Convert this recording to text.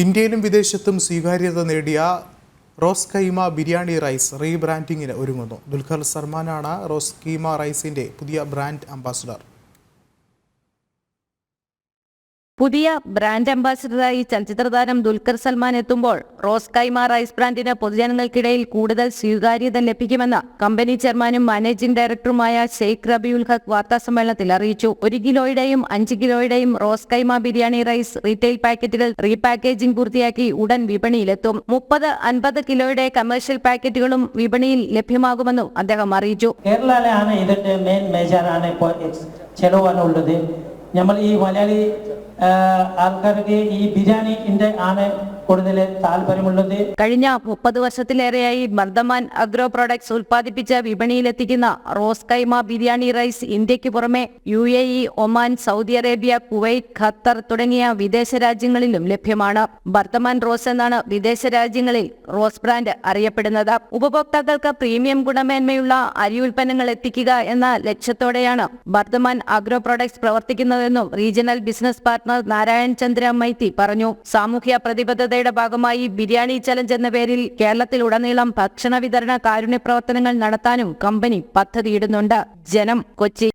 ഇന്ത്യയിലും വിദേശത്തും സ്വീകാര്യത നേടിയ റോസ് കൈമ ബിരിയാണി റൈസ് റീബ്രാൻഡിങ്ങിന് ഒരുങ്ങുന്നു. ദുൽഖർ സൽമാനാണ് റോസ് കൈമ റൈസിന്റെ പുതിയ ബ്രാൻഡ് അംബാസഡർ. പുതിയ ബ്രാൻഡ് അംബാസഡറായി ചലച്ചിത്രതാരം ദുൽഖർ സൽമാൻ എത്തുമ്പോൾ റോസ് കൈമ റൈസ് ബ്രാൻഡിന് പൊതുജനങ്ങൾക്കിടയിൽ കൂടുതൽ സ്വീകാര്യത ലഭിക്കുമെന്ന് കമ്പനി ചെയർമാനും മാനേജിംഗ് ഡയറക്ടറുമായ ഷെയ്ഖ് റബിയുൽ ഹഖ് വാർത്താസമ്മേളനത്തിൽ അറിയിച്ചു. 1 കിലോയുടെയും 5 കിലോയുടെയും റോസ് കൈമ ബിരിയാണി റൈസ് റീറ്റെയിൽ പാക്കറ്റുകൾ റീപാക്കേജിംഗ് പൂർത്തിയാക്കി ഉടൻ വിപണിയിലെത്തും. 30-50 കിലോയുടെ കമേഴ്ഷ്യൽ പാക്കറ്റുകളും വിപണിയിൽ ലഭ്യമാകുമെന്നും അദ്ദേഹം അറിയിച്ചു. കേരളയിലാണ് ഇതിന്റെ മെയിൻ മേജറാണ് ഇപ്പോൾ ചെലവാനുള്ളത്. നമ്മൾ ഈ മലയാളി ആൾക്കാർക്ക് ഈ ബിരിയാണിന്റെ ആണ് കൂടുതൽ താല്പര്യമുള്ളത്. കഴിഞ്ഞ 30 വർഷത്തിലേറെയായി ബർദമാൻ അഗ്രോ പ്രോഡക്ട്സ് ഉൽപ്പാദിപ്പിച്ച വിപണിയിലെത്തിക്കുന്ന റോസ് കൈമ ബിരിയാണി റൈസ് ഇന്ത്യക്ക് പുറമെ UAE, Oman, Saudi Arabia, Kuwait, Qatar തുടങ്ങിയ വിദേശ രാജ്യങ്ങളിലും ലഭ്യമാണ്. ബർദമാൻ റോസ് എന്നാണ് വിദേശ രാജ്യങ്ങളിൽ റോസ് ബ്രാൻഡ് അറിയപ്പെടുന്നത്. ഉപഭോക്താക്കൾക്ക് പ്രീമിയം ഗുണമേന്മയുള്ള അരി ഉൽപ്പന്നങ്ങൾ എത്തിക്കുക എന്ന ലക്ഷ്യത്തോടെയാണ് ബർദമാൻ അഗ്രോ പ്രോഡക്ട്സ് പ്രവർത്തിക്കുന്നതെന്നും regional business partner Narayan Chandra Maity പറഞ്ഞു. സാമൂഹ്യ പ്രതിബദ്ധതയുടെ ഭാഗമായി ബിരിയാണി ചലഞ്ച് എന്ന പേരിൽ കേരളത്തിലുടനീളം ഭക്ഷണ വിതരണ കാരുണ്യ പ്രവർത്തനങ്ങൾ നടത്താനും കമ്പനി പദ്ധതിയിടുന്നുണ്ട്. ജനം, കൊച്ചി.